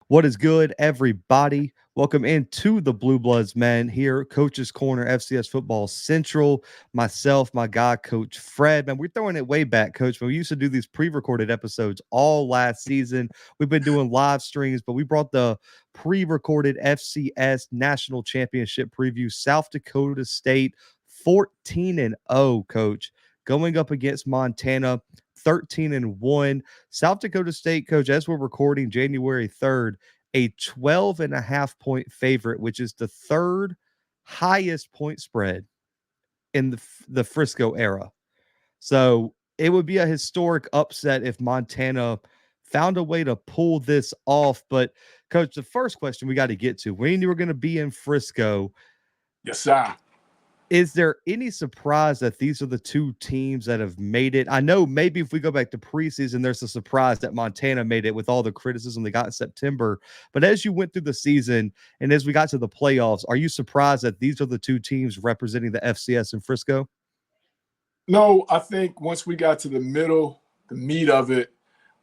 What is good, everybody? Welcome into the Bluebloods, man. Here, Coach's Corner, FCS Football Central. Myself, my guy, Coach Fred. Man, we're throwing it way back, Coach. We used to do these pre-recorded episodes all last season. We've been doing live streams, but we brought the pre-recorded FCS National Championship preview. South Dakota State, 14-0, Coach, going up against Montana, 13-1. South Dakota State, Coach, as we're recording January 3rd, a 12.5-point favorite, which is the third highest point spread in the Frisco era. So it would be a historic upset if Montana found a way to pull this off. But, Coach, the first question we got to get to, when you were going to be in Frisco, yes, sir. is there any surprise that these are the two teams that have made it? I know maybe if we go back to preseason, there's a surprise that Montana made it with all the criticism they got in September. But as you went through the season and as we got to the playoffs, are you surprised that these are the two teams representing the FCS in Frisco? No, I think once we got to the meat of it,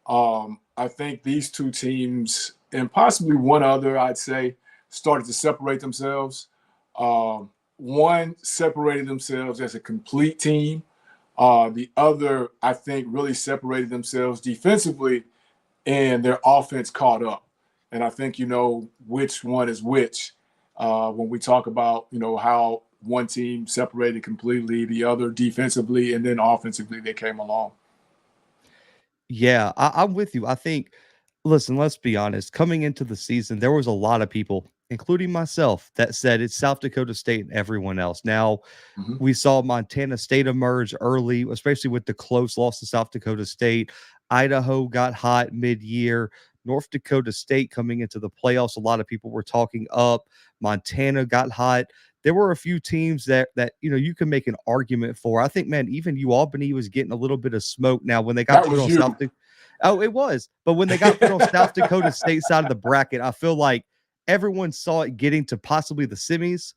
I think these two teams and possibly one other, I'd say, started to separate themselves. One separated themselves as a complete team. The other, I think, really separated themselves defensively, and their offense caught up. And I think you know which one is which when we talk about, how one team separated completely, the other defensively, and then offensively they came along. Yeah, I'm with you. I think, listen, let's be honest. Coming into the season, there was a lot of people, including myself, that said it's South Dakota State and everyone else. Now, Mm-hmm. we saw Montana State emerge early, especially with the close loss to South Dakota State. Idaho got hot mid-year. North Dakota State coming into the playoffs, a lot of people were talking up. Montana got hot. There were a few teams that you can make an argument for. I think, man, even Albany was getting a little bit of smoke now when they got That put was on you. South Dakota. Oh, it was. But when they got put on South Dakota State side of the bracket, I feel like everyone saw it getting to possibly the semis.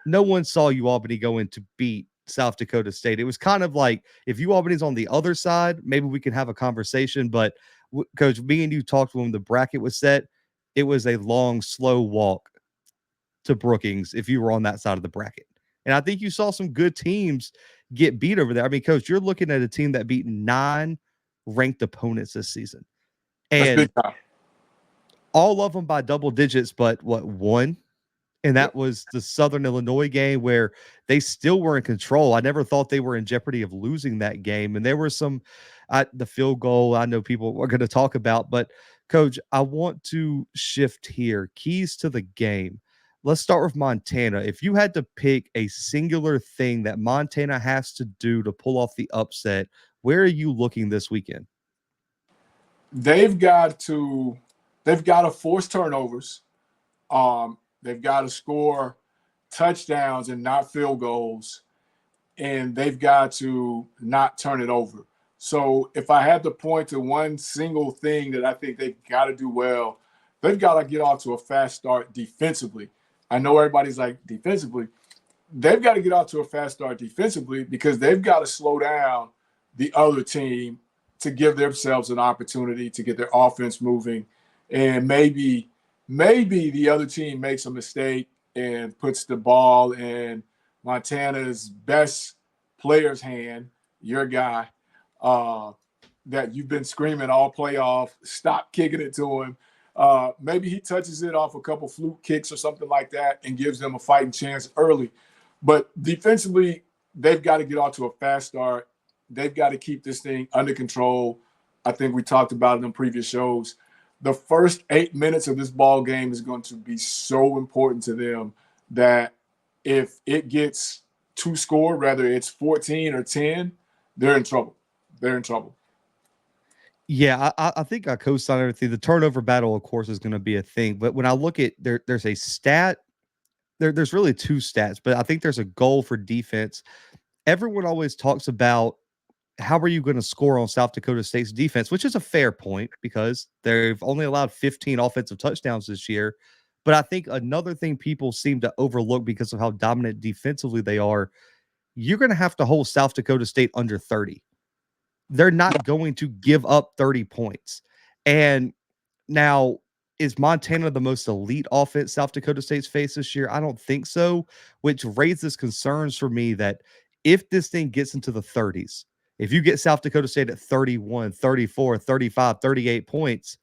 No one saw Albany going to beat South Dakota State. It was kind of like if Albany's on the other side, maybe we can have a conversation. But Coach, me and you talked when the bracket was set. It was a long, slow walk to Brookings if you were on that side of the bracket. And I think you saw some good teams get beat over there. I mean, Coach, you're looking at a team that beat 9 ranked opponents this season. That's And big time. all of them by double digits, but what, one? And that was the Southern Illinois game where they still were in control. I never thought they were in jeopardy of losing that game. And there were some, the field goal I know people are going to talk about. But, Coach, I want to shift here. Keys to the game. Let's start with Montana. If you had to pick a singular thing that Montana has to do to pull off the upset, where are you looking this weekend? They've got to force turnovers. They've got to score touchdowns and not field goals, and they've got to not turn it over. So if I had to point to one single thing that I think they've got to do well, they've got to get off to a fast start defensively. I know everybody's like defensively. They've got to get off to a fast start defensively because they've got to slow down the other team to give themselves an opportunity to get their offense moving. And maybe the other team makes a mistake and puts the ball in Montana's best player's hand, your guy, that you've been screaming all playoff, stop kicking it to him. Maybe he touches it off a couple fluke kicks or something like that and gives them a fighting chance early. But defensively, they've got to get off to a fast start. They've got to keep this thing under control. I think we talked about it in previous shows. The first 8 minutes of this ball game is going to be so important to them that if it gets two score, whether it's 14 or 10, they're in trouble. They're in trouble. Yeah, I think I co-sign everything. The turnover battle, of course, is going to be a thing. But when I look at there's a stat. There's really two stats, but I think there's a goal for defense. Everyone always talks about how are you going to score on South Dakota State's defense, which is a fair point because they've only allowed 15 offensive touchdowns this year. But I think another thing people seem to overlook because of how dominant defensively they are, you're going to have to hold South Dakota State under 30. They're not going to give up 30 points. And now, is Montana the most elite offense South Dakota State's faced this year? I don't think so, which raises concerns for me that if this thing gets into the 30s, if you get South Dakota State at 31, 34, 35, 38 points,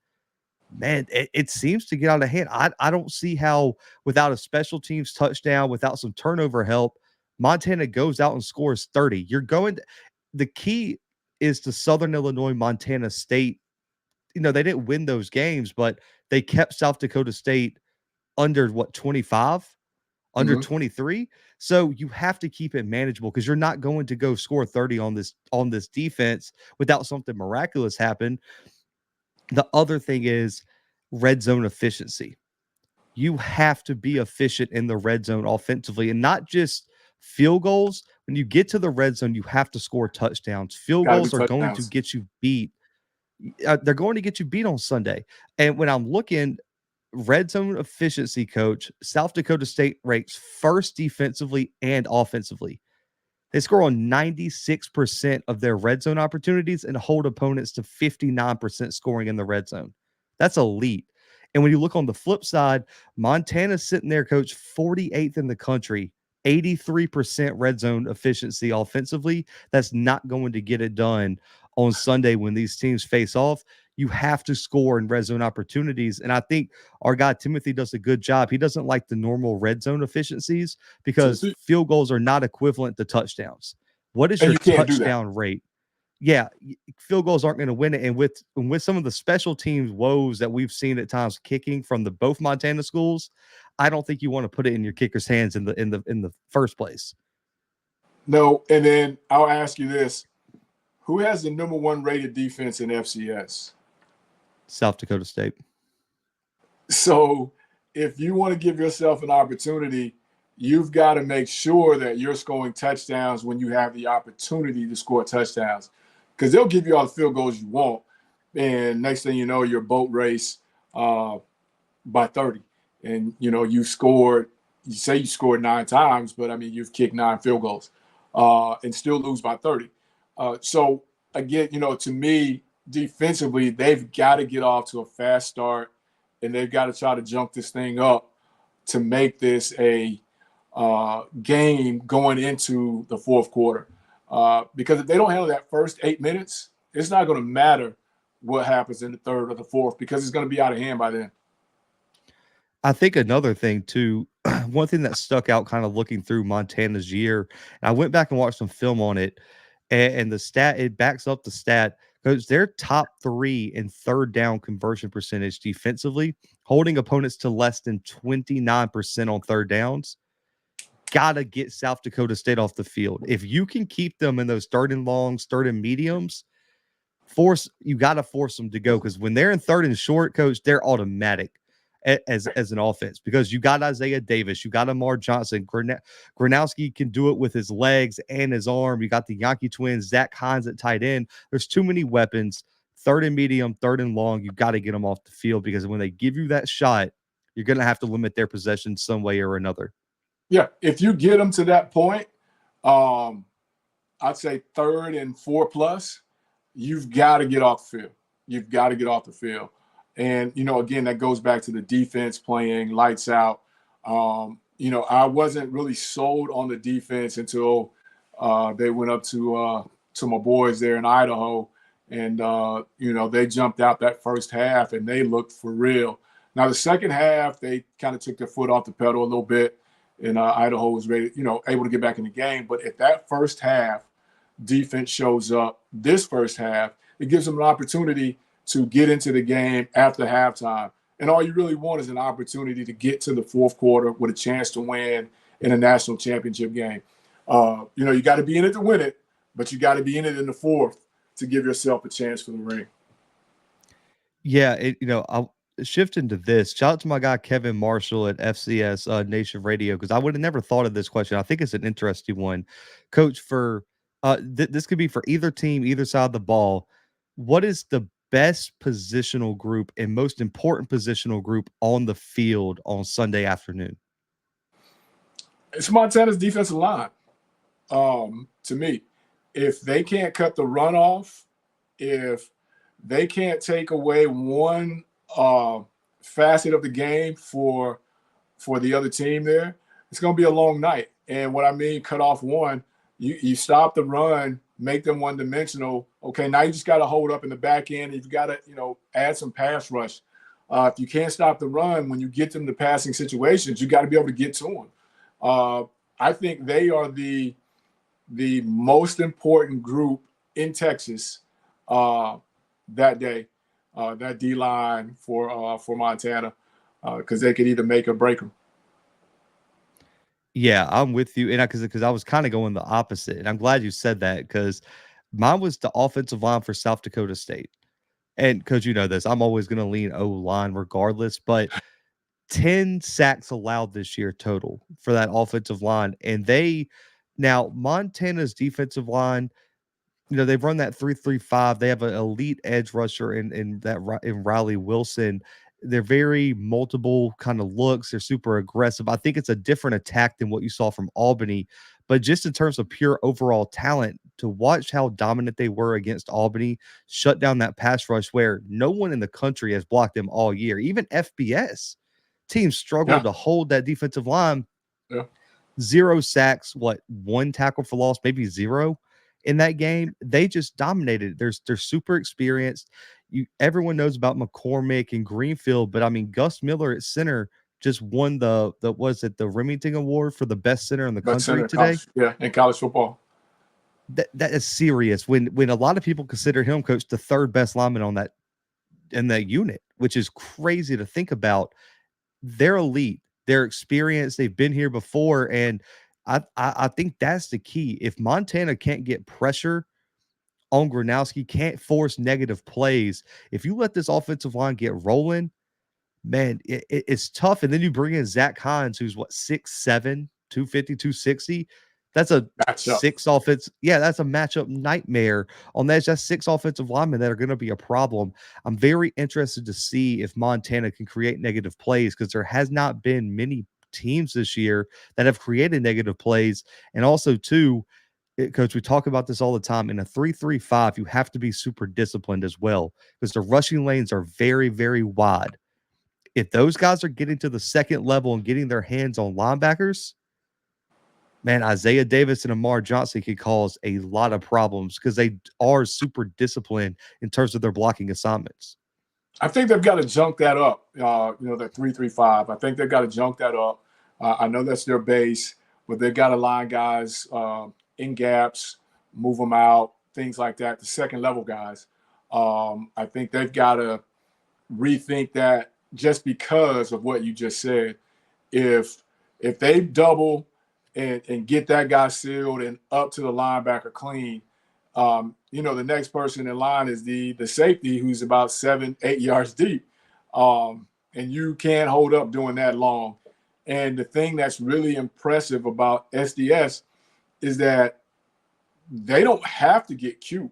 man, it seems to get out of hand. I don't see how, without a special teams touchdown, without some turnover help, Montana goes out and scores 30. The key is to Southern Illinois, Montana State. They didn't win those games, but they kept South Dakota State under 25, under Mm-hmm. 23. So you have to keep it manageable because you're not going to go score 30 on this defense without something miraculous happen. The other thing is red zone efficiency. You have to be efficient in the red zone offensively and not just field goals. When you get to the red zone, you have to score touchdowns. Field Got to be goals are going to touchdowns. get you beat. They're going to get you beat on Sunday. And when I'm looking, red zone efficiency, coach, South Dakota State ranks first defensively and offensively. They score on 96% of their red zone opportunities and hold opponents to 59% scoring in the red zone. That's elite. And when you look on the flip side, Montana's sitting there, coach, 48th in the country, 83% red zone efficiency offensively. That's not going to get it done on Sunday when these teams face off. You have to score in red zone opportunities. And I think our guy Timothy does a good job. He doesn't like the normal red zone efficiencies because field goals are not equivalent to touchdowns. What is And your you can't do that. touchdown rate? Yeah, field goals aren't going to win it. And with some of the special teams woes that we've seen at times kicking from the both Montana schools, I don't think you want to put it in your kicker's hands in the first place. No, and then I'll ask you this: who has the number one rated defense in FCS? South Dakota State. So if you want to give yourself an opportunity, you've got to make sure that you're scoring touchdowns when you have the opportunity to score touchdowns, because they'll give you all the field goals you want. And next thing you know, your boat race by 30. And, you say you scored 9 times, but I mean, you've kicked 9 field goals and still lose by 30. So again, to me, defensively, they've got to get off to a fast start, and they've got to try to jump this thing up to make this a game going into the fourth quarter. Because if they don't handle that first 8 minutes, it's not going to matter what happens in the third or the fourth, because it's going to be out of hand by then. I think another thing too, one thing that stuck out kind of looking through Montana's year, and I went back and watched some film on it, and the stat, it backs up the stat, because they're top 3 in third down conversion percentage defensively, holding opponents to less than 29% on third downs. Gotta get South Dakota State off the field. If you can keep them in those third and longs, third and mediums, you got to force them to go, because when they're in third and short, coach, they're automatic as an offense, because you got Isaiah Davis, you got Amar Johnson, Gronowski can do it with his legs and his arm. You got the Yankee twins, Zach Hines at tight end. There's too many weapons. Third and medium, third and long, you got to get them off the field, because when they give you that shot, you're going to have to limit their possession some way or another. Yeah, if you get them to that point, I'd say third and 4+, you've got to get off the field. You've got to get off the field. And, again, that goes back to the defense playing lights out. I wasn't really sold on the defense until they went up to my boys there in Idaho. And, they jumped out that first half and they looked for real. Now, the second half, they kind of took their foot off the pedal a little bit. And Idaho was ready, able to get back in the game. But if that first half defense shows up this first half, it gives them an opportunity to get into the game after halftime. And all you really want is an opportunity to get to the fourth quarter with a chance to win in a national championship game. You got to be in it to win it, but you got to be in it in the fourth to give yourself a chance for the ring. Yeah, I'll shift into this. Shout out to my guy Kevin Marshall at FCS Nation Radio, because I would have never thought of this question. I think it's an interesting one, Coach. For this could be for either team, either side of the ball. What is the best positional group and most important positional group on the field on Sunday afternoon? It's Montana's defensive line. To me, if they can't cut the run off, if they can't take away one facet of the game for the other team there, it's going to be a long night. And what I mean, cut off one, you stop the run, make them one dimensional. Okay, now you just got to hold up in the back end. You've got to, add some pass rush. If you can't stop the run, when you get them to passing situations, you got to be able to get to them. I think they are the most important group in Texas that day, that D line for Montana, because they could either make or break them. Yeah, I'm with you, and because I was kind of going the opposite, and I'm glad you said that because mine was the offensive line for South Dakota State, and because you know this, I'm always going to lean O line regardless, but 10 sacks allowed this year total for that offensive line, and now Montana's defensive line, they've run that 3-3-5. They have an elite edge rusher in Riley Wilson. They're very multiple kind of looks. They're super aggressive. I think it's a different attack than what you saw from Albany. But just in terms of pure overall talent, to watch how dominant they were against Albany, shut down that pass rush where no one in the country has blocked them all year. Even FBS teams struggled to hold that defensive line. Yeah. 0 sacks, 1 tackle for loss, maybe 0 in that game. They just dominated. They're super experienced. Everyone knows about McCormick and Greenfield, but I mean Gus Miller at center just won the Remington Award for the best center in the country today. In college football. That is serious. When a lot of people consider him, coach, the third best lineman in that unit, which is crazy to think about. They're elite. They're experienced. They've been here before, and I think that's the key. If Montana can't get pressure on Gronowski, can't force negative plays, if you let this offensive line get rolling, man, it's tough. And then you bring in Zach Hines, who's 6'7", 250, 260. That's a matchup. 6 offense. Yeah, that's a matchup nightmare on that. That's 6 offensive linemen that are going to be a problem. I'm very interested to see if Montana can create negative plays because there has not been many teams this year that have created negative plays. And also, too, Coach, we talk about this all the time. In a 3-3-5, you have to be super disciplined as well because the rushing lanes are very, very wide. If those guys are getting to the second level and getting their hands on linebackers, man, Isaiah Davis and Amar Johnson can cause a lot of problems because they are super disciplined in terms of their blocking assignments. I think they've got to junk that up, that 3-3-5. I think they've got to junk that up. I know that's their base, but they've got to line guys in gaps, move them out, things like that, the second-level guys. I think they've got to rethink that just because of what you just said. If they double and get that guy sealed and up to the linebacker clean, the next person in line is the safety who's about 7-8 yards deep. And you can't hold up doing that long. And the thing that's really impressive about SDS is that they don't have to get cute.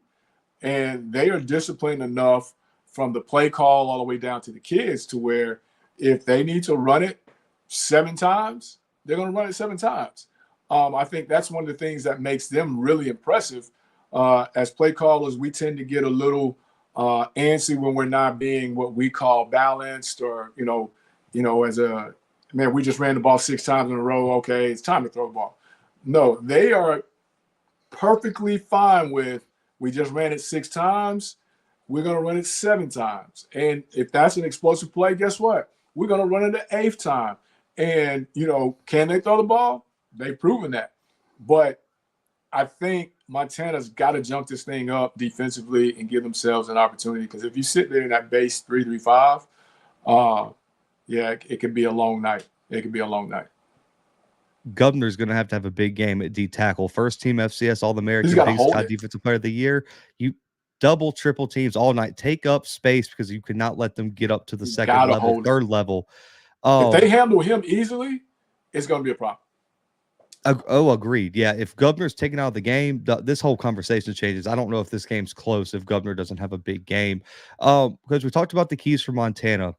And they are disciplined enough from the play call all the way down to the kids to where if they need to run it 7 times, they're going to run it 7 times. I think that's one of the things that makes them really impressive. As play callers, we tend to get a little antsy when we're not being what we call balanced or, as a – man, we just ran the ball 6 times in a row. Okay, it's time to throw the ball. No, they are perfectly fine with we just ran it 6 times. We're going to run it 7 times. And if that's an explosive play, guess what? We're going to run it the 8th time. And, can they throw the ball? They've proven that. But I think Montana's got to jump this thing up defensively and give themselves an opportunity because if you sit there in that base 3-3-5, it could be a long night. It could be a long night. Governor's going to have a big game at D tackle. First team FCS All-American, Big Sky Defensive Player of the Year. You double, triple teams all night. Take up space because you cannot let them get up to the second level, third level. If they handle him easily, it's going to be a problem. Agreed. Yeah, if Governor's taken out of the game, this whole conversation changes. I don't know if this game's close if Governor doesn't have a big game. Because we talked about the keys for Montana.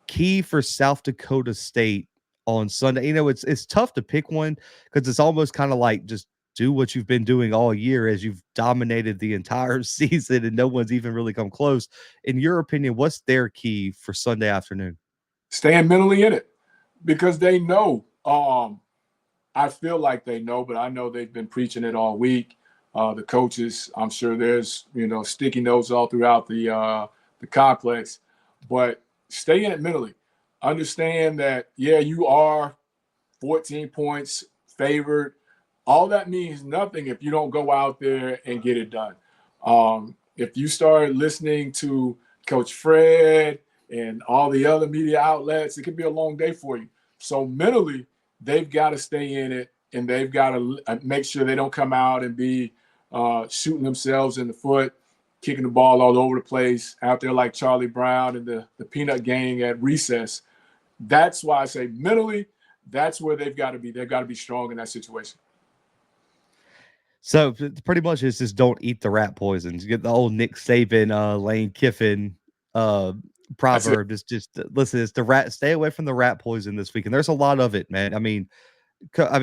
Key for South Dakota State on Sunday. It's tough to pick one because it's almost kind of like just do what you've been doing all year as you've dominated the entire season and no one's even really come close. In your opinion, what's their key for Sunday afternoon? Staying mentally in it because they know. I feel like they know, but I know they've been preaching it all week. The coaches, I'm sure there's sticky notes all throughout the complex, but stay in it mentally. Understand that you are 14 points favored. All that means nothing if you don't go out there and get it done. If you start listening to Coach Fred and all the other media outlets, it could be a long day for you. So mentally, they've got to stay in it, and they've got to make sure they don't come out and be shooting themselves in the foot, kicking the ball all over the place out there like Charlie Brown and the Peanut Gang at recess. That's why I say mentally, that's where they've got to be. They've got to be strong in that situation. So pretty much it's just don't eat the rat poisons. You get the old Nick Saban, Lane Kiffin uh, That's it. proverb. Just listen, it's the rat. Stay away from the rat poison this week, and there's a lot of it, man. I mean, Coach, I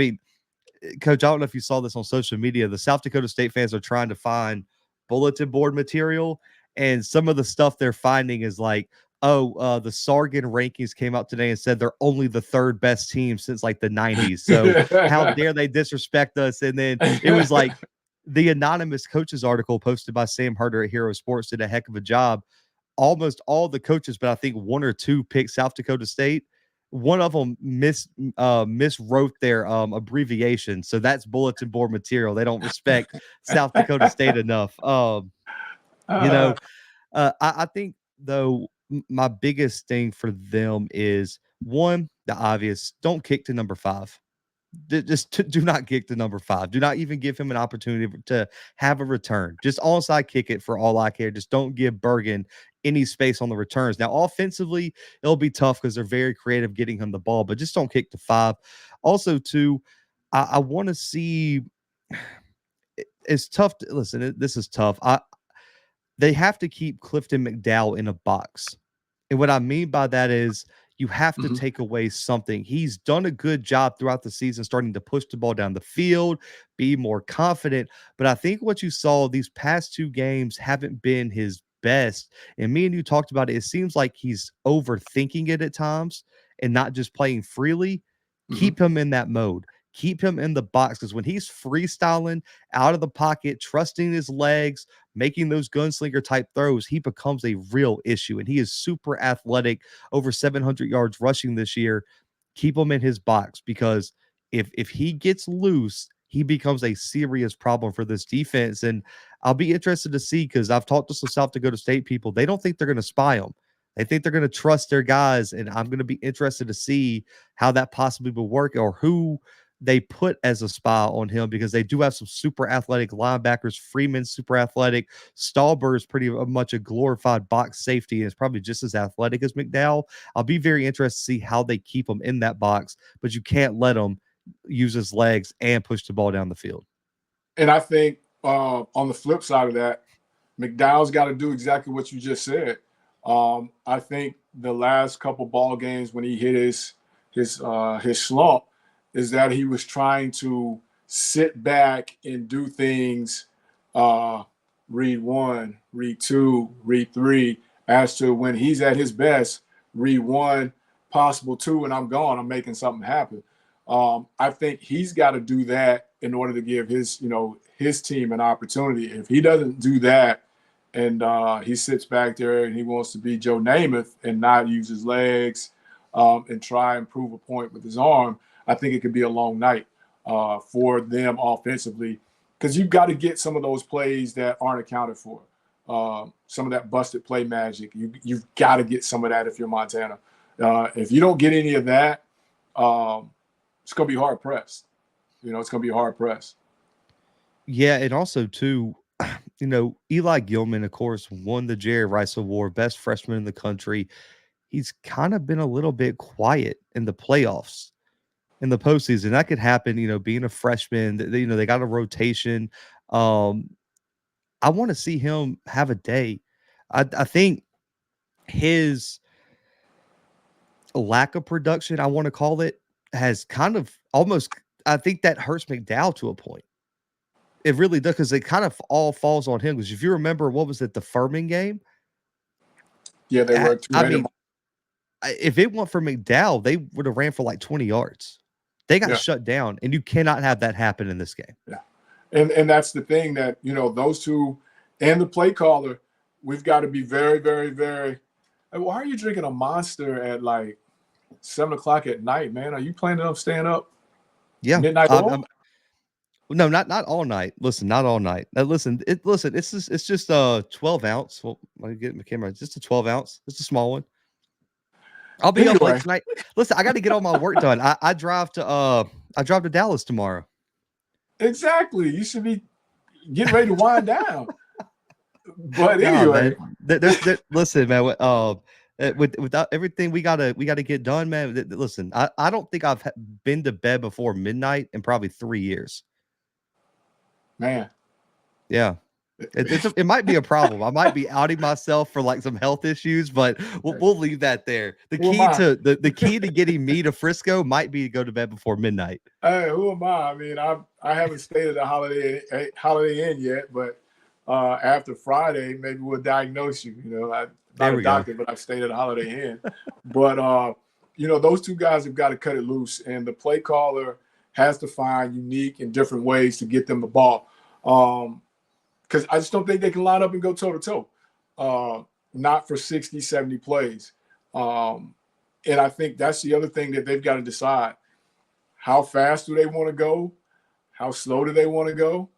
don't know if you saw this on social media. The South Dakota State fans are trying to find bulletin board material, and some of the stuff they're finding is like, oh, the Sargon rankings came out today and said they're only the third best team since like the 90s. So how dare they disrespect us? And then it was like the anonymous coaches article posted by Sam Herder at Hero Sports did a heck of a job. Almost all the coaches, but I think one or two picked South Dakota State. One of them miswrote their abbreviation, so that's bulletin board material. They don't respect South Dakota State enough. You uh, know, I think though my biggest thing for them is one, the obvious: don't kick to number 5. Do not kick to number 5. Do not even give him an opportunity to have a return. Just onside kick it for all I care. Just don't give Bergen any space on the returns. Now, offensively, it'll be tough because they're very creative getting him the ball, but just don't kick to 5. Also, two, I want to see. It's tough to listen. This is tough. They have to keep Clifton McDowell in a box. And what I mean by that is you have to mhm. take away something. He's done a good job throughout the season starting to push the ball down the field, be more confident. But I think what you saw these past 2 games haven't been his best. And me and you talked about it. It seems like he's overthinking it at times and not just playing freely. Mhm. Keep him in that mode. Keep him in the box because when he's freestyling out of the pocket, trusting his legs, making those gunslinger type throws, he becomes a real issue. And he is super athletic, over 700 yards rushing this year. Keep him in his box because if he gets loose, he becomes a serious problem for this defense. And I'll be interested to see because I've talked to some South Dakota State people. They don't think they're going to spy him. They think they're going to trust their guys. And I'm going to be interested to see how that possibly will work or who they put as a spy on him because they do have some super athletic linebackers. Freeman's super athletic. Stallberg's pretty much a glorified box safety and is probably just as athletic as McDowell. I'll be very interested to see how they keep him in that box, but you can't let him use his legs and push the ball down the field. And I think on the flip side of that, McDowell's got to do exactly what you just said. I think the last couple ball games when he hit his slump is that he was trying to sit back and do things, read one, read two, read three, as to when he's at his best, read one, possible two, and I'm gone. I'm making something happen. I think he's got to do that in order to give his team an opportunity. If he doesn't do that, and he sits back there and he wants to be Joe Namath and not use his legs and try and prove a point with his arm, I think it could be a long night for them offensively because you've got to get some of those plays that aren't accounted for. Some of that busted play magic. You've got to get some of that if you're Montana. If you don't get any of that, it's going to be hard pressed. It's going to be hard pressed. Yeah, and also too, Eli Gilman, of course, won the Jerry Rice Award, best freshman in the country. He's kind of been a little bit quiet in the playoffs, in the postseason. That could happen, being a freshman. They got a rotation. Um, I want to see him have a day. I think his lack of production, I want to call it, has kind of almost. I think that hurts McDowell to a point. It really does because it kind of all falls on him. Because if you remember, what was it, the Furman game? Yeah, they were I two-handed. mean, if it weren't for McDowell, they would have ran for like 20 yards. They got Yeah, shut down, and you cannot have that happen in this game. yeah. And that's the thing that, those two and the play caller, we've got to be very, very, very. Why are you drinking a Monster at like 7 o'clock at night, man? Are you planning on staying up Yeah, midnight oil? no, not all night. Listen, not all night. Listen. It's just 12 ounce. Well, I get my camera. It's just a 12 ounce. It's a small one. I'll be up late Anyway, tonight. Listen, I got to get all my work done. I drive to Dallas tomorrow. exactly. You should be getting ready to wind down. But Nah, anyway, man. Listen, man. Without everything we gotta get done, man. Listen, I don't think I've been to bed before midnight in probably 3 years. man. Yeah. It might be a problem. I might be outing myself for like some health issues, but we'll leave that there. The Who am key I? to the key to getting me to Frisco might be to go to bed before midnight. Hey, who am I? I mean, I haven't stayed at a Holiday Inn yet, but after Friday, maybe we'll diagnose you. I'm not There a we go. doctor, but I've stayed at a Holiday Inn. But those two guys have got to cut it loose, and the play caller has to find unique and different ways to get them the ball. Because I just don't think they can line up and go toe to toe, not for 60, 70 plays. And I think that's the other thing that they've got to decide. How fast do they want to go? How slow do they want to go?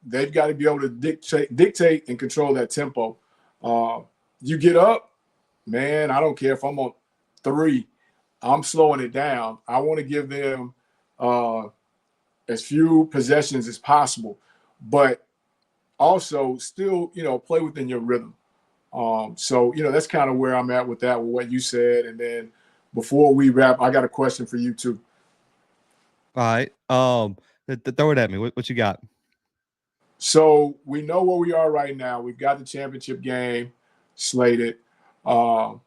They've got to be able to dictate and control that tempo. You get up, man, I don't care if I'm on 3, I'm slowing it down. I want to give them as few possessions as possible, but also still, play within your rhythm. So, that's kind of where I'm at with that, with what you said. And then before we wrap, I got a question for you too. All right. Throw it at me. What you got? So we know where we are right now. We've got the championship game slated. Um,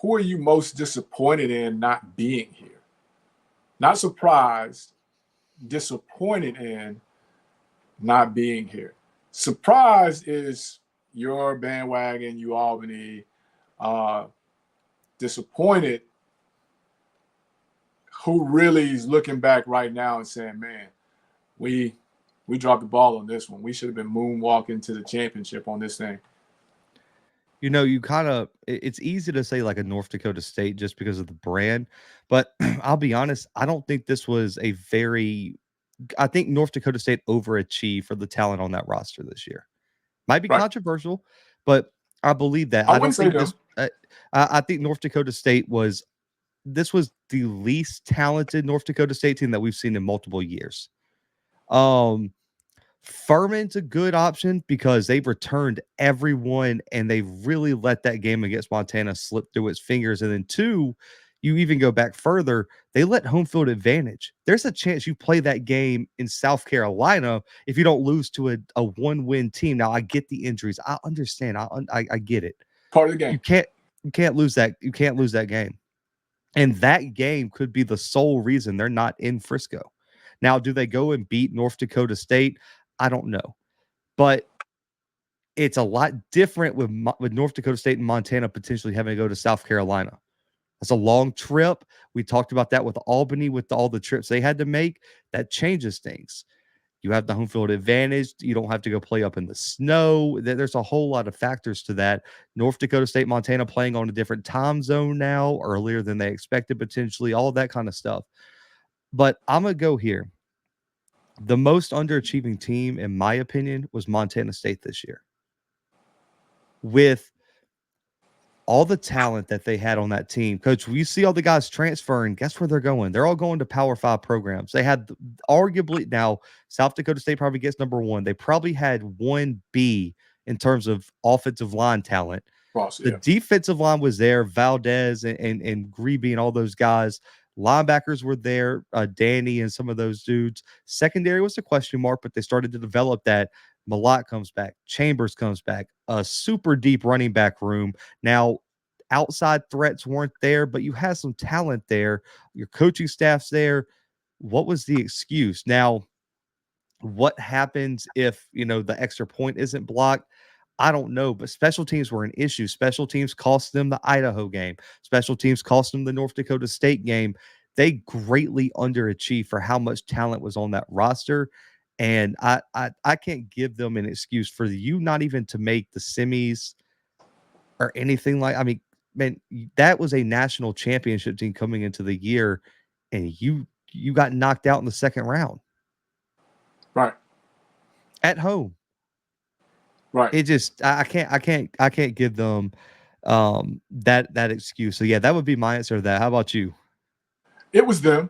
who are you most disappointed in not being here? Not surprised, disappointed in not being here. Surprise is your bandwagon, you Albany. Disappointed, who really is looking back right now and saying, man, we dropped the ball on this one. We should have been moonwalking to the championship on this thing. You kind of it's easy to say like a North Dakota State just because of the brand, but I'll be honest, I don't think this was a very I think North Dakota State overachieved for the talent on that roster this year. Might be Right. controversial, but I believe that. I I wouldn't don't say think them. this. I think North Dakota State was. This was the least talented North Dakota State team that we've seen in multiple years. Um, Furman's a good option because they've returned everyone and they really let that game against Montana slip through its fingers. And then two, you even go back further, they let home field advantage. There's a chance you play that game in South Carolina if you don't lose to a one-win team. Now I get the injuries. I understand. I get it. Part of the game. You can't lose that. You can't lose that game. And that game could be the sole reason they're not in Frisco. Now, do they go and beat North Dakota State? I don't know. But it's a lot different with North Dakota State and Montana potentially having to go to South Carolina. That's a long trip. We talked about that with Albany, with all the trips they had to make. That changes things. You have the home field advantage. You don't have to go play up in the snow. There's a whole lot of factors to that. North Dakota State, Montana playing on a different time zone now, earlier than they expected potentially, all of that kind of stuff. But I'm going to go here. The most underachieving team, in my opinion, was Montana State this year. With all the talent that they had on that team. Coach, we see all the guys transferring. Guess where they're going? They're all going to Power 5 programs. They had arguably now South Dakota State probably gets number 1. They probably had 1B in terms of offensive line talent. Cross, The yeah. defensive line was there, Valdez and Grebe and all those guys. Linebackers were there, Danny and some of those dudes. Secondary was a question mark, but they started to develop that. Malott comes back. Chambers comes back. A super deep running back room. Now, outside threats weren't there, but you had some talent there. Your coaching staff's there. What was the excuse? Now, What happens if, the extra point isn't blocked? I don't know, but special teams were an issue. Special teams cost them the Idaho game. Special teams cost them the North Dakota State game. They greatly underachieved for how much talent was on that roster. And I can't give them an excuse for you not even to make the semis or anything like. I mean, man, that was a national championship team coming into the year, and you got knocked out in the second round Right. at home. Right. It just I can't give them that excuse. So yeah, that would be my answer to that. How about you? It was them,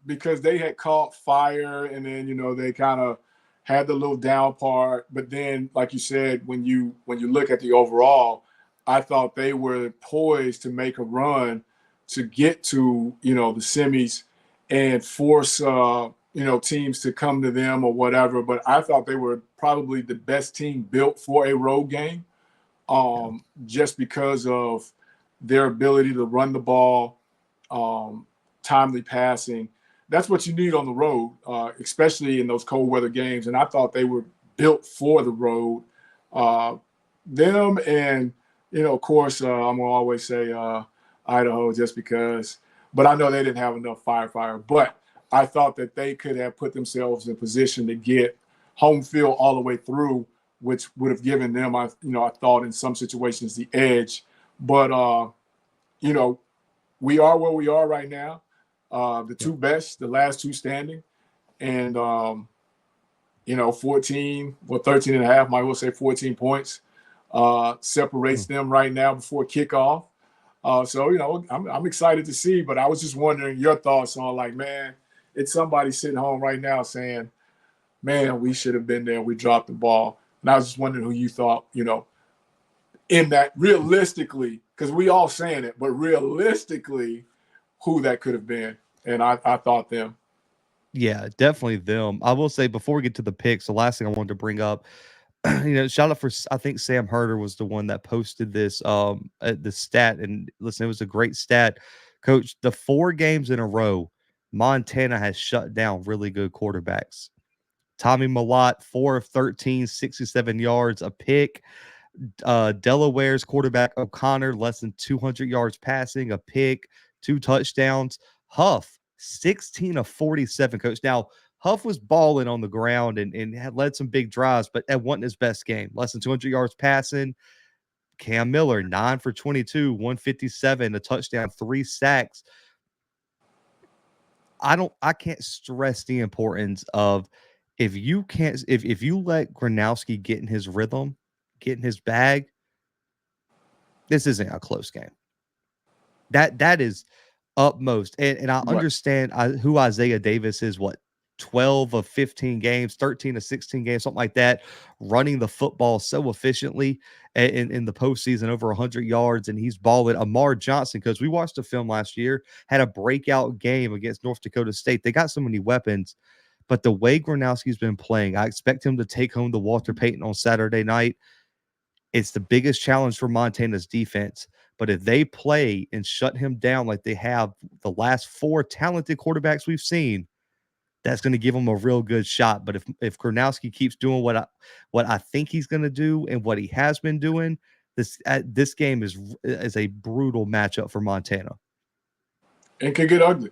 because they had caught fire, and then they kind of had the little down part. But then, like you said, when you look at the overall, I thought they were poised to make a run to get to the semis and force teams to come to them or whatever. But I thought they were probably the best team built for a road game, Yeah. just because of their ability to run the ball. Timely passing. That's what you need on the road, especially in those cold weather games. And I thought they were built for the road. Uh, them and of course, I'm gonna always say Idaho just because. But I know they didn't have enough firepower. But I thought that they could have put themselves in position to get home field all the way through, which would have given them, I thought in some situations the edge. But you know, we are where we are right now. The Yep. two best, the last two standing, and 14, well, 13 and a half, might well say 14 points separates Mm. them right now before kickoff. So I'm excited to see, but I was just wondering your thoughts on, like, man, it's somebody sitting home right now saying, man, we should have been there. We dropped the ball. And I was just wondering who you thought, in that realistically, because we all saying it, but realistically, who that could have been. And I thought them. Yeah, definitely them. I will say before we get to the picks, the last thing I wanted to bring up, shout out for I think Sam Herder was the one that posted this the stat, and listen, it was a great stat. Coach, the 4 games in a row, Montana has shut down really good quarterbacks. Tommy Malott, 4 of 13, 67 yards, a pick. Delaware's quarterback O'Connor, less than 200 yards passing, a pick, 2 touchdowns. Huff, 16 of 47, coach. Now, Huff was balling on the ground and had led some big drives, but that wasn't his best game. Less than 200 yards passing. Cam Miller, 9 for 22, 157, a touchdown, 3 sacks. I can't stress the importance of if you let Gronowski get in his rhythm, get in his bag, this isn't a close game. That is utmost, and I Right. understand who Isaiah Davis is. What 12 of 15 games, 13 of 16 games, something like that, running the football so efficiently in the postseason, over 100 yards, and he's balling. Amar Johnson, because we watched a film last year, had a breakout game against North Dakota State. They got so many weapons, but the way Gronowski's been playing, I expect him to take home the Walter Payton on Saturday night. It's the biggest challenge for Montana's defense. But if they play and shut him down like they have the last 4 talented quarterbacks we've seen, that's going to give him a real good shot. But if Karnowski keeps doing what I think he's going to do and what he has been doing, this game is a brutal matchup for Montana. And can get ugly.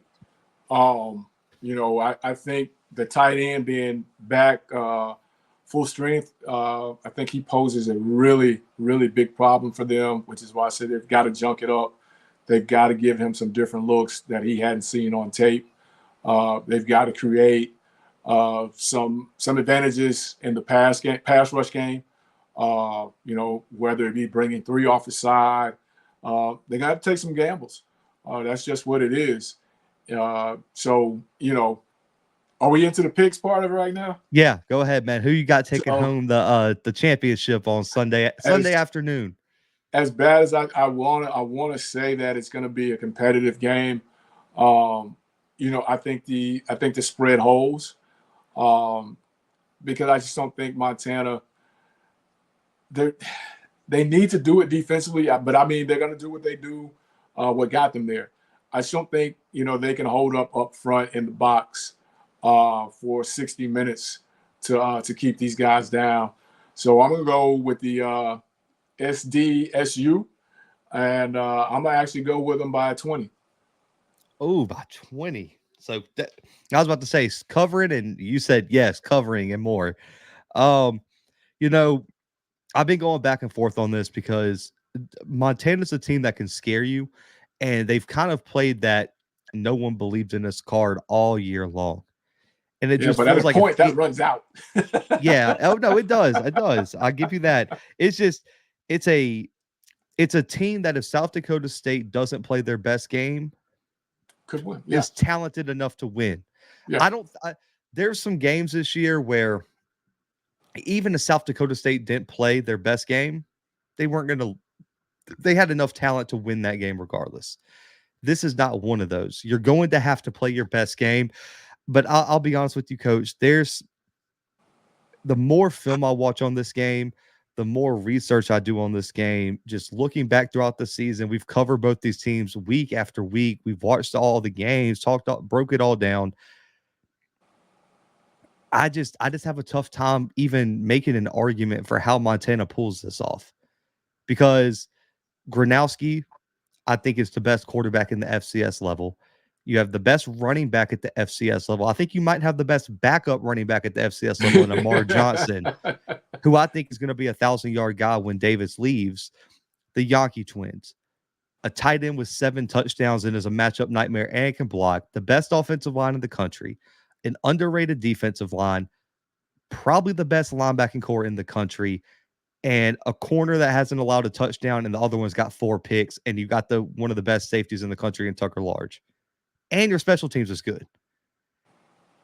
I think the tight end being back full strength, I think he poses a really, really big problem for them, which is why I said they've got to junk it up. They've got to give him some different looks that he hadn't seen on tape. They've got to create some advantages in the pass rush game. Whether it be bringing 3 off the side, they got to take some gambles. That's just what it is. So, are we into the picks part of it right now? Yeah, go ahead, man. Who you got taking So, home the championship on Sunday as afternoon? as bad as I want to say that it's going to be a competitive game. I think the spread holds, um, because I just don't think Montana they they need to do it defensively, but I mean they're going to do what they do, what got them there. I just don't think they can hold up front in the box for 60 minutes to keep these guys down. So I'm gonna go with the SDSU, and I'm gonna actually go with them by 20. Oh, by 20. So that, I was about to say covering, and you said yes, covering and more. Um, you know, I've been going back and forth on this because Montana's a team that can scare you, and they've kind of played that no one believed in us card all year long. And it Yeah, just but at a feels like point that runs out. yeah, oh no, it does. It does. I give you that. It's just it's a it's a team that if South Dakota State doesn't play their best game, Could win. Yeah, is talented enough to win. yeah. I don't there's some games this year where even if South Dakota State didn't play their best game, they weren't going to they had enough talent to win that game regardless. This is not one of those. You're going to have to play your best game, but I'll be honest with you, coach. There's the more film I watch on this game, the more research I do on this game. Just looking back throughout the season, we've covered both these teams week after week. We've watched all the games, broke it all down. I just have a tough time even making an argument for how Montana pulls this off because Gronowski, I think, is the best quarterback in the FCS level. You have the best running back at the FCS level. I think you might have the best backup running back at the FCS level in Amar Johnson, who I think is going to be 1,000-yard guy when Davis leaves. The Yankee twins, a tight end with 7 touchdowns and is a matchup nightmare and can block. The best offensive line in the country, an underrated defensive line, probably the best linebacking core in the country, and a corner that hasn't allowed a touchdown, and the other one's got 4 picks, and you got the one of the best safeties in the country in Tucker Large. And your special teams is good.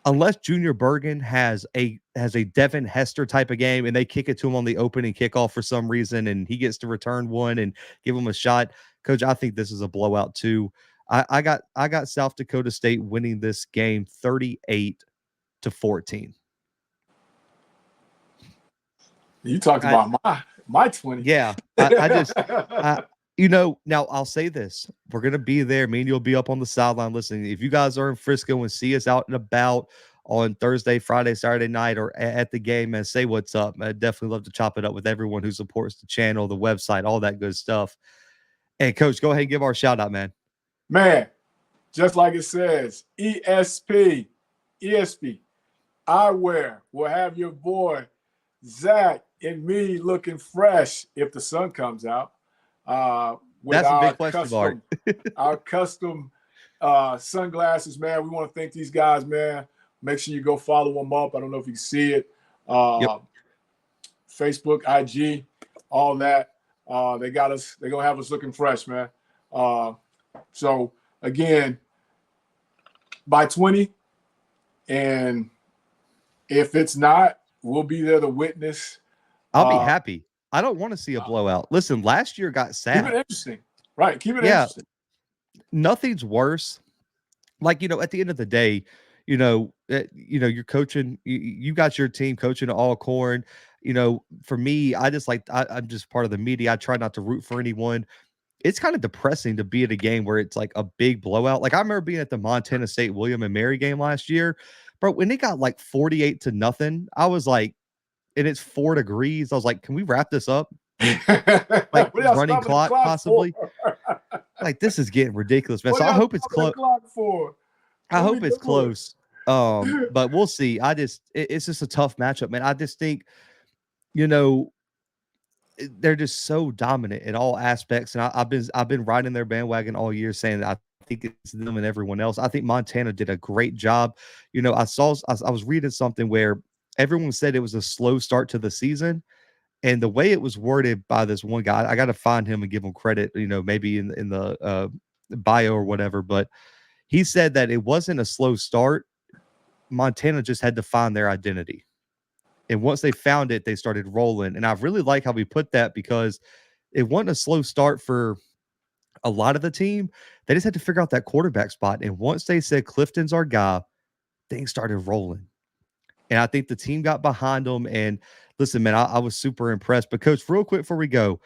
Unless Junior Bergen has a Devin Hester type of game and they kick it to him on the opening kickoff for some reason and he gets to return one and give him a shot, coach, I think this is a blowout too. I got South Dakota State winning this game 38-14. You talked about my 20. Yeah, now I'll say this. We're going to be there. Me and you'll be up on the sideline listening. If you guys are in Frisco and see us out and about on Thursday, Friday, Saturday night, or at the game, man, say what's up. I'd definitely love to chop it up with everyone who supports the channel, the website, all that good stuff. And coach, go ahead and give our shout out, man. Man, just like it says, ESP, eyewear will have your boy Zach and me looking fresh if the sun comes out. With That's a big question mark. Our custom sunglasses, man. We want to thank these guys, man. Make sure you go follow them up. I don't know if you can see it. Yep. Facebook, IG, all that. They got us. They're gonna have us looking fresh, man. So again, by 20, and if it's not, we'll be there to witness. I'll be happy. I don't want to see a blowout. Listen, last year got sad. Keep it interesting. Right. Keep it interesting. Nothing's worse. Like, at the end of the day, you're coaching, you got your team coaching all corn. For me, I'm just part of the media. I try not to root for anyone. It's kind of depressing to be at a game where it's like a big blowout. Like I remember being at the Montana State William and Mary game last year, bro, when it got like 48-0, I was like, and it's 4 degrees. I was like, can we wrap this up? Like running clock possibly. Like this is getting ridiculous, man. So I hope it's close. I hope it's close. But we'll see. It's just a tough matchup, man. I just think, they're just so dominant in all aspects. And I've been riding their bandwagon all year saying that I think it's them and everyone else. I think Montana did a great job. I was reading something where everyone said it was a slow start to the season. And the way it was worded by this one guy, I got to find him and give him credit, maybe in the bio or whatever. But he said that it wasn't a slow start. Montana just had to find their identity. And once they found it, they started rolling. And I really like how we put that because it wasn't a slow start for a lot of the team. They just had to figure out that quarterback spot. And once they said Clifton's our guy, things started rolling. And I think the team got behind them. And listen, man, I was super impressed. But coach, real quick before we go,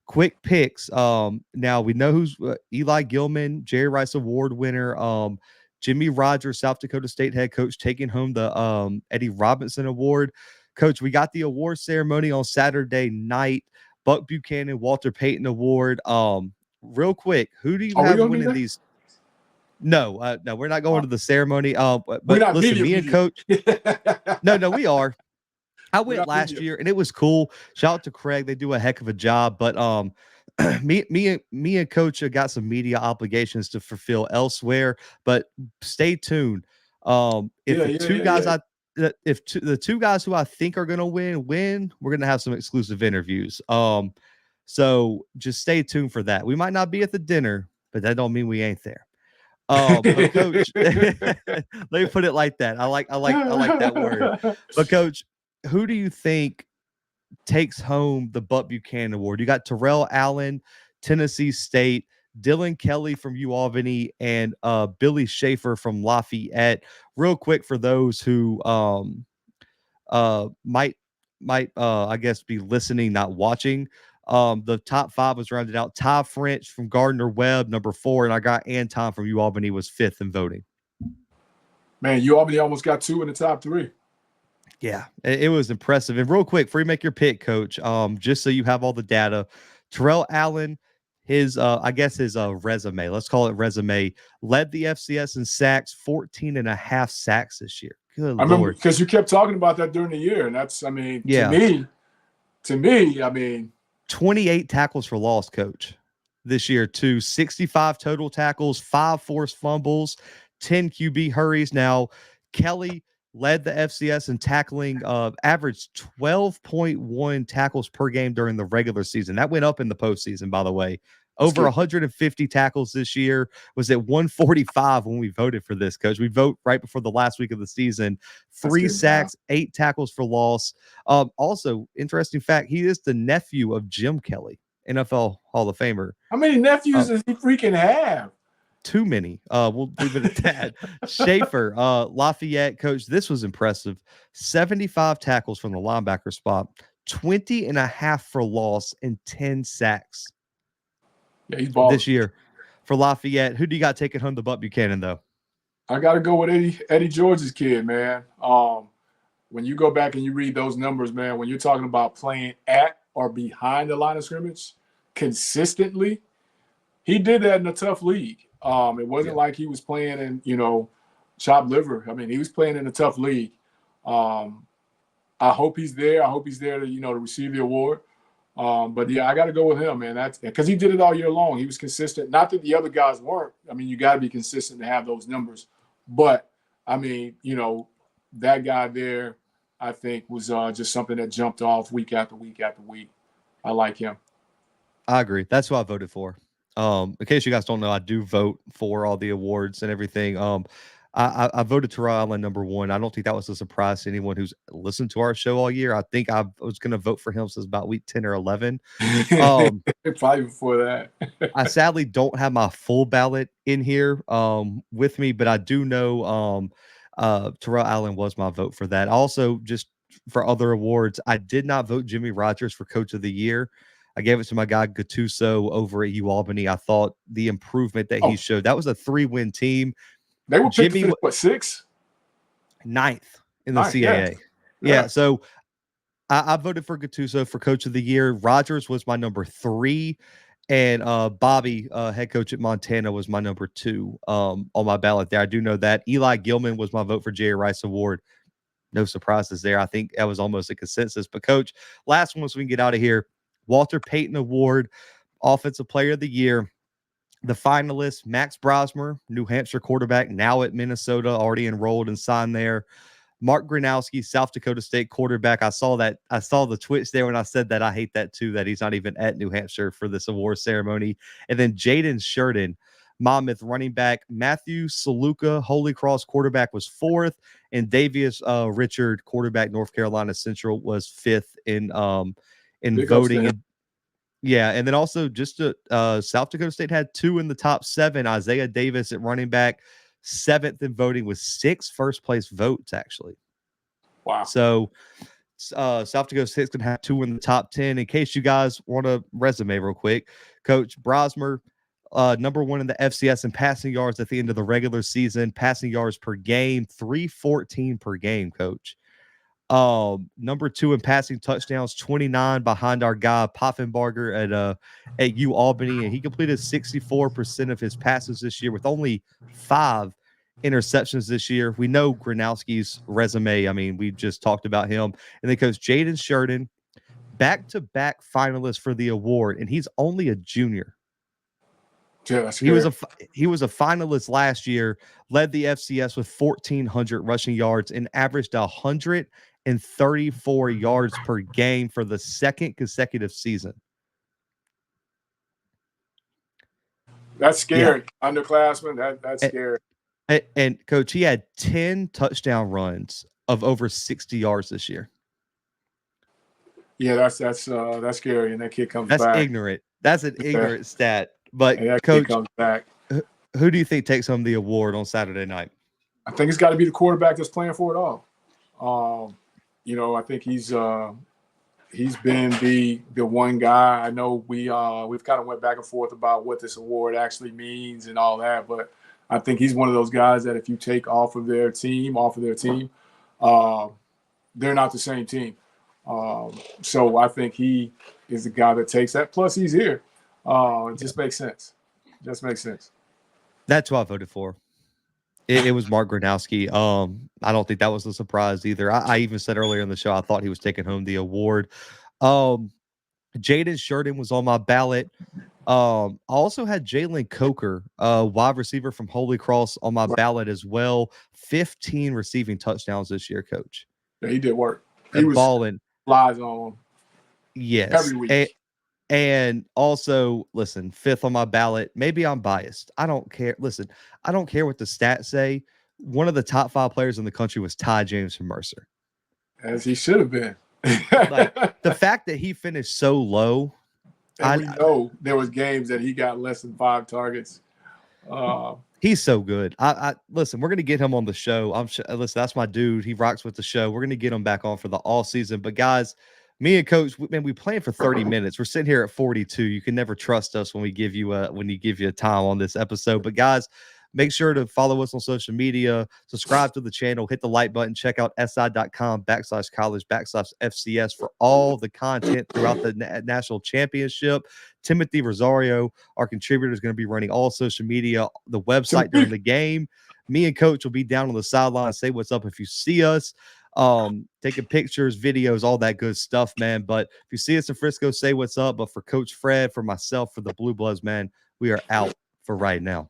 quick picks. Now we know who's Eli Gilman, Jerry Rice Award winner. Jimmy Rogers, South Dakota State head coach, taking home the Eddie Robinson Award. Coach, we got the award ceremony on Saturday night. Buck Buchanan, Walter Payton Award. Real quick, who do you Are we have gonna do winning that? these? No, we're not going to the ceremony. We're But not listen, media me and media. Coach. No, we are. I We're went not last media. year and it was cool. Shout out to Craig; they do a heck of a job. But me and Coach got some media obligations to fulfill elsewhere. But stay tuned. If Yeah, the yeah, two yeah, guys yeah. the two guys who I think are gonna win, we're gonna have some exclusive interviews. So just stay tuned for that. We might not be at the dinner, but that don't mean we ain't there. But Coach, let me put it like that. I like that word. But Coach, who do you think takes home the Buck Buchanan Award? You got Terrell Allen, Tennessee State, Dylan Kelly from UAlbany, and Billy Schaefer from Lafayette. Real quick for those who might I guess be listening, not watching. The top five was rounded out. Ty French from Gardner Webb, number 4, and I got Anton from UAlbany was 5th in voting. Man, you almost got 2 in the top 3. Yeah, it was impressive. And real quick, before you make your pick, Coach, just so you have all the data, Terrell Allen, his I guess his resume, let's call it resume, led the FCS in sacks, 14 and a half sacks this year. Good I remember Lord. because you kept talking about that during the year, and that's, I mean, Yeah. to me, I mean, 28 tackles for loss, Coach, this year, too. 65 total tackles, 5 forced fumbles, 10 QB hurries. Now, Kelly led the FCS in tackling, averaged 12.1 tackles per game during the regular season. That went up in the postseason, by the way. Over 150 tackles this year, was at 145 when we voted for this, Coach. We vote right before the last week of the season. 3 sacks, 8 tackles for loss. Also, interesting fact, he is the nephew of Jim Kelly, NFL Hall of Famer. how many nephews does he freaking have? Too many. We'll leave it at that. Schaefer, Lafayette coach. This was impressive. 75 tackles from the linebacker spot, 20 and a half for loss, and 10 sacks. Yeah, he's balling this year for Lafayette. Who do you got taking home the Buck Buchanan, though? I got to go with Eddie George's kid, man. When you go back and you read those numbers, man, when you're talking about playing at or behind the line of scrimmage consistently, he did that in a tough league. It wasn't like he was playing in, chopped liver. I mean, he was playing in a tough league. I hope he's there. I hope he's there to receive the award. But yeah, I got to go with him, man. That's because he did it all year long. He was consistent. Not that the other guys weren't. I mean, you got to be consistent to have those numbers. But I mean, that guy there, I think, was just something that jumped off week after week after week. I like him. I agree. That's who I voted for. In case you guys don't know, I do vote for all the awards and everything. I voted Terrell Allen number 1. I don't think that was a surprise to anyone who's listened to our show all year. I think I was going to vote for him since about week 10 or 11. Probably before that. I sadly don't have my full ballot in here with me, but I do know Terrell Allen was my vote for that. Also, just for other awards, I did not vote Jimmy Rogers for Coach of the Year. I gave it to my guy Gattuso over at UAlbany. I thought the improvement that he showed, that was a 3-win team. They were picked to finish, what, 6th? 9th in the CAA. Yeah. So I voted for Gattuso for Coach of the Year. Rogers was my number 3. And Bobby, head coach at Montana, was my number 2 on my ballot there. I do know that. Eli Gilman was my vote for Jerry Rice Award. No surprises there. I think that was almost a consensus. But, Coach, last one so we can get out of here. Walter Payton Award, Offensive Player of the Year. The finalists, Max Brosmer, New Hampshire quarterback, now at Minnesota, already enrolled and signed there. Mark Gronowski, South Dakota State quarterback. I saw the twitch there when I said that. I hate that too, that he's not even at New Hampshire for this award ceremony. And then Jaden Sheridan, Monmouth running back. Matthew Saluka, Holy Cross quarterback, was 4th. And Davius Richard, quarterback, North Carolina Central, was 5th in voting. And then also just South Dakota State had 2 in the top 7. Isaiah Davis at running back, 7th in voting with 6 first-place votes, actually. Wow. So South Dakota State's going to have 2 in the top 10. In case you guys want a resume real quick, Coach Brosmer number one in the FCS in passing yards at the end of the regular season, passing yards per game, 314 per game, coach. Number two in passing touchdowns, 29 behind our guy Poffenbarger at U Albany, and he completed 64% of his passes this year with only 5 interceptions this year. We know Gronowski's resume. I mean, we just talked about him. And then coach Jaden Sheridan, back-to-back finalist for the award, and he's only a junior. Yeah, that's he was a finalist last year, led the FCS with 1,400 rushing yards and averaged 134 yards per game for the second consecutive season. That's scary. Yeah. Underclassmen, that's scary. And coach, he had 10 touchdown runs of over 60 yards this year. Yeah, that's scary, and that kid comes back. That's ignorant. That's an ignorant stat. But that coach, kid comes back. Who do you think takes home the award on Saturday night? I think it's got to be the quarterback that's playing for it all. I think he's been the one guy. I know we've kind of went back and forth about what this award actually means and all that, but I think he's one of those guys that if you take off of their team, they're not the same team. So I think he is the guy that takes that. Plus, he's here. It just makes sense. That's who I voted for. It was Mark Gronowski. I don't think that was a surprise either. I even said earlier in the show I thought he was taking home the award. Jaden Sheridan was on my ballot. I also had Jalen Coker, wide receiver from Holy Cross, on my ballot as well. 15 receiving touchdowns this year, coach. Yeah, he did work. He was balling. Flies on him. Yes. Every week. And also, listen, 5th on my ballot. Maybe I'm biased. I don't care. Listen, I don't care what the stats say. One of the top 5 players in the country was Ty James from Mercer. As he should have been. Like, the fact that he finished so low. And we know there was games that he got less than 5 targets. He's so good. I listen, we're gonna get him on the show. Listen, that's my dude. He rocks with the show. We're gonna get him back on for the all season. But guys, me and coach, we plan for 30 minutes. We're sitting here at 42. You can never trust us when you give you a time on this episode. But guys, make sure to follow us on social media, subscribe to the channel, hit the like button, check out si.com/college/FCS for all the content throughout the national championship. Timothy Rosario, our contributor, is going to be running all social media, the website during the game. Me and coach will be down on the sideline. Say what's up if you see us. Taking pictures, videos, all that good stuff, man. But if you see us in Frisco, say what's up. But for Coach Fred, for myself, for the Blue Bloods, man, we are out for right now.